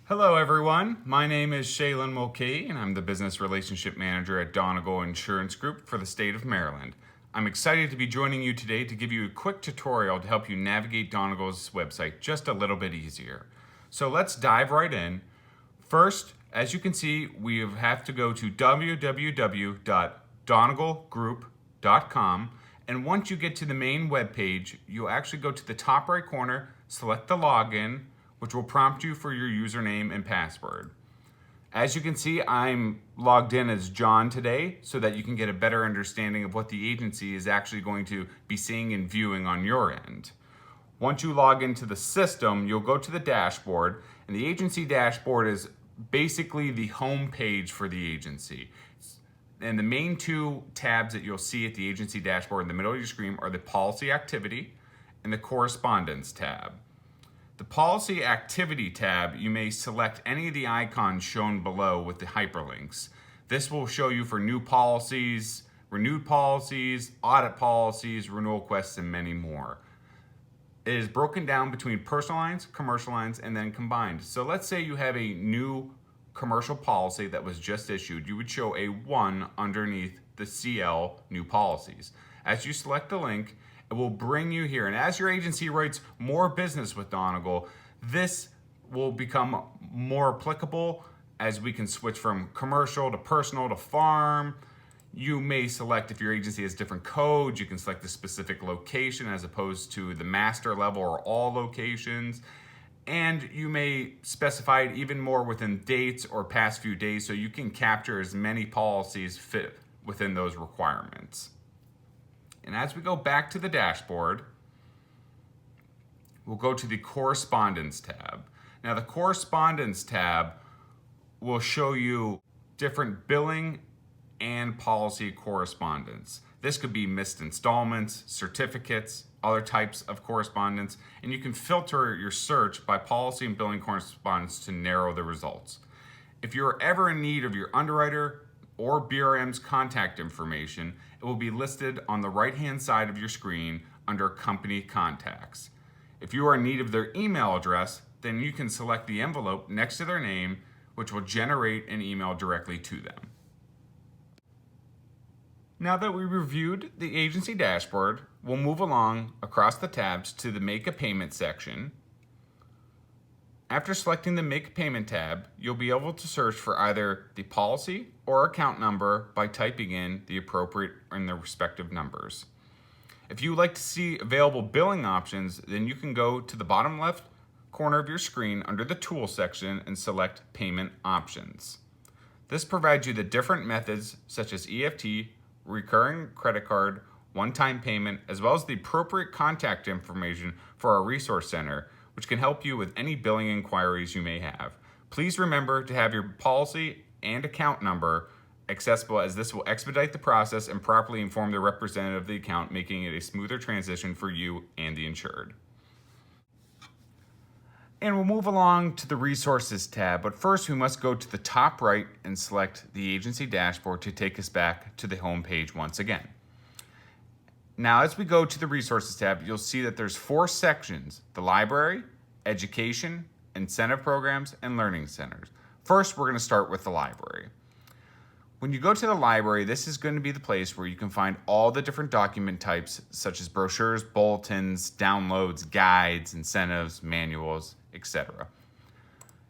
Hello everyone, my name is Shaylin Mulcahy and I'm the Business Relationship Manager at Donegal Insurance Group for the state of Maryland. I'm excited to be joining you today to give you a quick tutorial to help you navigate Donegal's website just a little bit easier. So let's dive right in. First, as you can see, we have to go to www.donegalgroup.com, and once you get to the main web page, you'll actually go to the top right corner, select the login, which will prompt you for your username and password. As you can see, I'm logged in as John today so that you can get a better understanding of what the agency is actually going to be seeing and viewing on your end. Once you log into the system, you'll go to the dashboard, and the agency dashboard is basically the home page for the agency. And the main two tabs that you'll see at the agency dashboard in the middle of your screen are the policy activity and the correspondence tab. The Policy Activity tab, you may select any of the icons shown below with the hyperlinks. This will show you for new policies, renewed policies, audit policies, renewal requests, and many more. It is broken down between personal lines, commercial lines, and then combined. So let's say you have a new commercial policy that was just issued. You would show a 1 underneath the CL new policies. As you select the link, it will bring you here. And as your agency writes more business with Donegal, this will become more applicable as we can switch from commercial to personal to farm. You may select, if your agency has different codes, you can select the specific location as opposed to the master level or all locations. And you may specify it even more within dates or past few days so you can capture as many policies fit within those requirements. And as we go back to the dashboard, we'll go to the Correspondence tab. Now the Correspondence tab will show you different billing and policy correspondence. This could be missed installments, certificates, other types of correspondence, and you can filter your search by policy and billing correspondence to narrow the results. If you're ever in need of your underwriter or BRM's contact information, it will be listed on the right-hand side of your screen under Company Contacts. If you are in need of their email address, then you can select the envelope next to their name, which will generate an email directly to them. Now that we reviewed the agency dashboard, we'll move along across the tabs to the Make a Payment section. After selecting the Make a Payment tab, you'll be able to search for either the policy or account number by typing in the appropriate and the respective numbers. If you would like to see available billing options, then you can go to the bottom left corner of your screen under the Tools section and select Payment Options. This provides you the different methods such as EFT, recurring credit card, one-time payment, as well as the appropriate contact information for our Resource Center, which can help you with any billing inquiries you may have. Please remember to have your policy and account number accessible, as this will expedite the process and properly inform the representative of the account, making it a smoother transition for you and the insured. And we'll move along to the Resources tab, but first we must go to the top right and select the agency dashboard to take us back to the home page once again. Now, as we go to the Resources tab, you'll see that there's 4 sections: the library, education, incentive programs, and learning centers. First, we're going to start with the library. When you go to the library, this is going to be the place where you can find all the different document types, such as brochures, bulletins, downloads, guides, incentives, manuals, etc.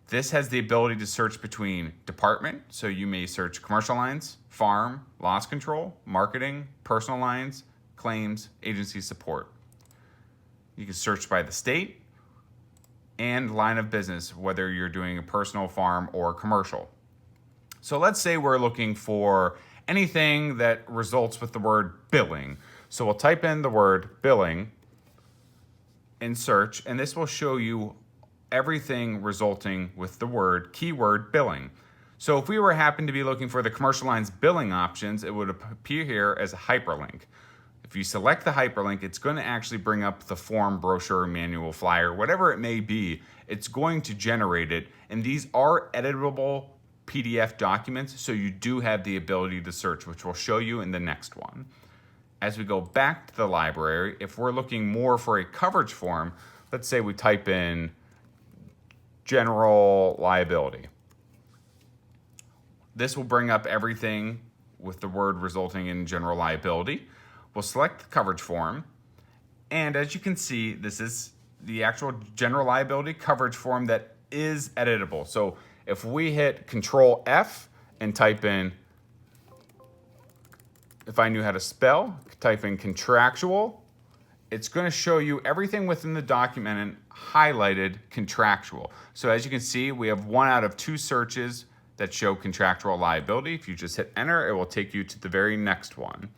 This has the ability to search between department, so you may search commercial lines, farm, loss control, marketing, personal lines, claims, agency support. You can search by the state and line of business, whether you're doing a personal, farm, or commercial. So let's say we're looking for anything that results with the word billing. So we'll type in the word billing in search, and this will show you everything resulting with the keyword billing. So if we happen to be looking for the commercial lines billing options, it would appear here as a hyperlink. If you select the hyperlink, it's going to actually bring up the form, brochure, manual, flyer, whatever it may be. It's going to generate it, and these are editable PDF documents, so you do have the ability to search, which we'll show you in the next one. As we go back to the library, if we're looking more for a coverage form, let's say we type in general liability. This will bring up everything with the word resulting in general liability. We'll select the coverage form, and as you can see, this is the actual general liability coverage form that is editable. So if we hit Control F and type in, if I knew how to spell, type in contractual, it's going to show you everything within the document and highlighted contractual. So as you can see, we have 1 out of 2 searches that show contractual liability. If you just hit enter, it will take you to the very next one.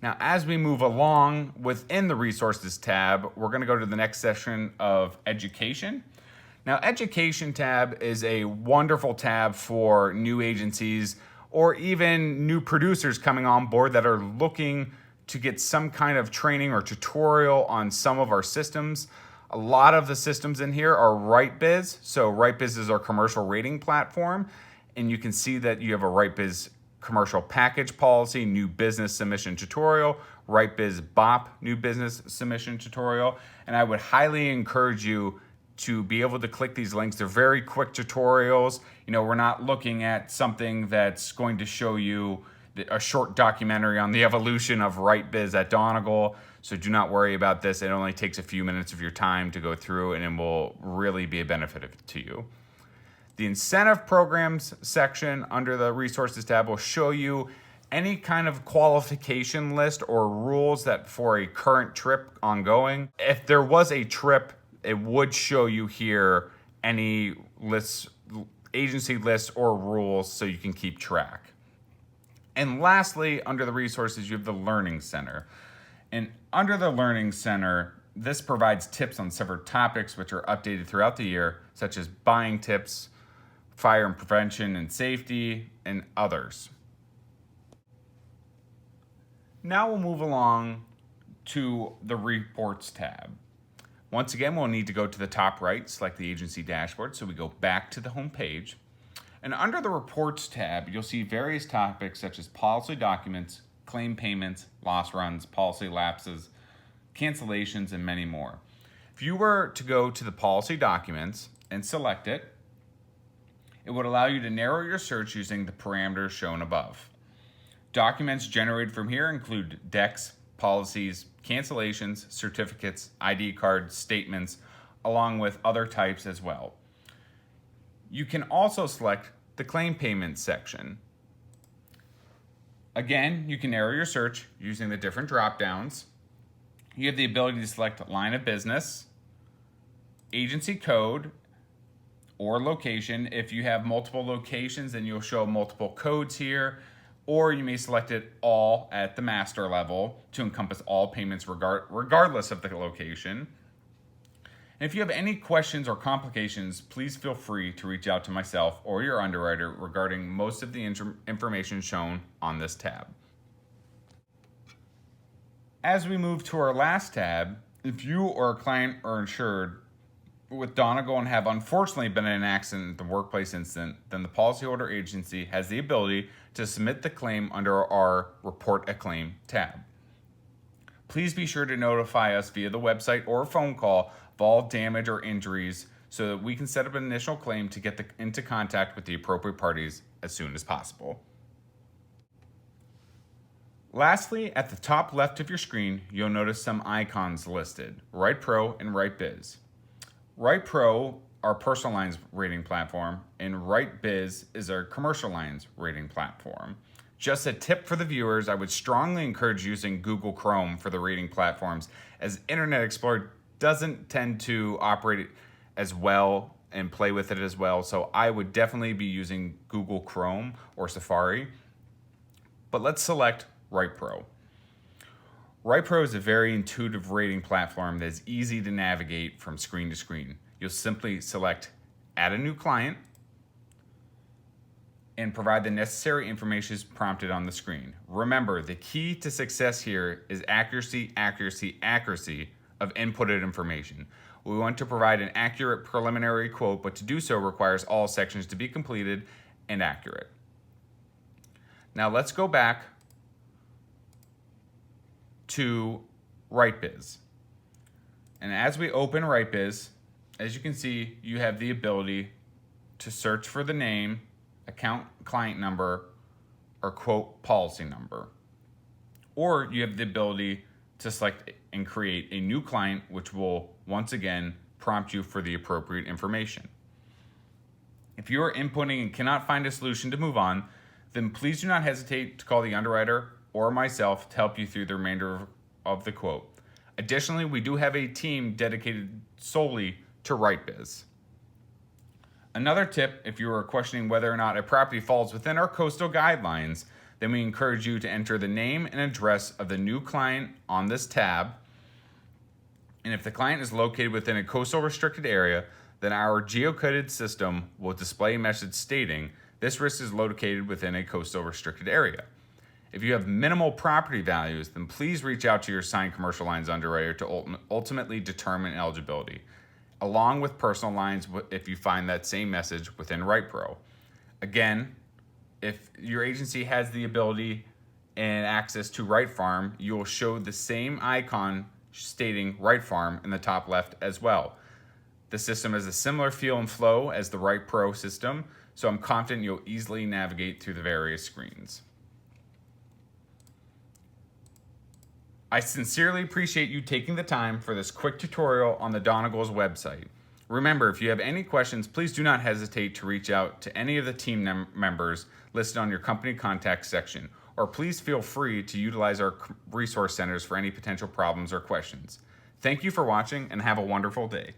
Now, as we move along within the resources tab, we're going to go to the next section of education. Now, education tab is a wonderful tab for new agencies or even new producers coming on board that are looking to get some kind of training or tutorial on some of our systems. A lot of the systems in here are WriteBiz. So WriteBiz is our commercial rating platform. And you can see that you have a WriteBiz commercial package policy, new business submission tutorial, WriteBiz BOP, new business submission tutorial. And I would highly encourage you to be able to click these links. They're very quick tutorials. You know, we're not looking at something that's going to show you a short documentary on the evolution of WriteBiz at Donegal. So do not worry about this. It only takes a few minutes of your time to go through, and it will really be a benefit to you. The incentive programs section under the resources tab will show you any kind of qualification list or rules that for a current trip ongoing. If there was a trip, it would show you here any lists, agency lists or rules so you can keep track. And lastly, under the resources, you have the Learning Center. And under the Learning Center, this provides tips on several topics which are updated throughout the year, such as buying tips, fire and prevention and safety, and others. Now we'll move along to the Reports tab. Once again, we'll need to go to the top right, select the agency dashboard, so we go back to the home page. And under the Reports tab, you'll see various topics such as policy documents, claim payments, loss runs, policy lapses, cancellations, and many more. If you were to go to the policy documents and select it, it would allow you to narrow your search using the parameters shown above. Documents generated from here include decks, policies, cancellations, certificates, ID cards, statements, along with other types as well. You can also select the claim payments section. Again, you can narrow your search using the different drop downs. You have the ability to select line of business, agency code, or location. If you have multiple locations, then you'll show multiple codes here, or you may select it all at the master level to encompass all payments regardless of the location. And if you have any questions or complications, please feel free to reach out to myself or your underwriter regarding most of the information shown on this tab. As we move to our last tab, if you or a client are insured with Donegal and have unfortunately been in an accident, the workplace incident, then the policyholder agency has the ability to submit the claim under our Report a Claim tab. Please be sure to notify us via the website or phone call of all damage or injuries so that we can set up an initial claim to get into contact with the appropriate parties as soon as possible. Lastly, at the top left of your screen, you'll notice some icons listed, WritePro and WriteBiz. WritePro, our personal lines rating platform, and WriteBiz is our commercial lines rating platform. Just a tip for the viewers, I would strongly encourage using Google Chrome for the rating platforms, as Internet Explorer doesn't tend to operate as well and play with it as well, so I would definitely be using Google Chrome or Safari. But let's select WritePro. WritePro is a very intuitive rating platform that is easy to navigate from screen to screen. You'll simply select Add a New Client and provide the necessary information as prompted on the screen. Remember, the key to success here is accuracy, accuracy, accuracy of inputted information. We want to provide an accurate preliminary quote, but to do so requires all sections to be completed and accurate. Now let's go back to WriteBiz. And as we open WriteBiz, as you can see, you have the ability to search for the name, account client number, or quote policy number. Or you have the ability to select and create a new client, which will once again prompt you for the appropriate information. If you are inputting and cannot find a solution to move on, then please do not hesitate to call the underwriter or myself to help you through the remainder of the quote. Additionally, we do have a team dedicated solely to WriteBiz. Another tip, if you are questioning whether or not a property falls within our coastal guidelines, then we encourage you to enter the name and address of the new client on this tab. And if the client is located within a coastal restricted area, then our geocoded system will display a message stating this risk is located within a coastal restricted area. If you have minimal property values, then please reach out to your assigned commercial lines underwriter to ultimately determine eligibility, along with personal lines if you find that same message within WritePro. Again, if your agency has the ability and access to Write Farm, you will show the same icon stating Write Farm in the top left as well. The system has a similar feel and flow as the WritePro system, so I'm confident you'll easily navigate through the various screens. I sincerely appreciate you taking the time for this quick tutorial on the Donegal's website. Remember, if you have any questions, please do not hesitate to reach out to any of the team members listed on your company contact section, or please feel free to utilize our resource centers for any potential problems or questions. Thank you for watching and have a wonderful day.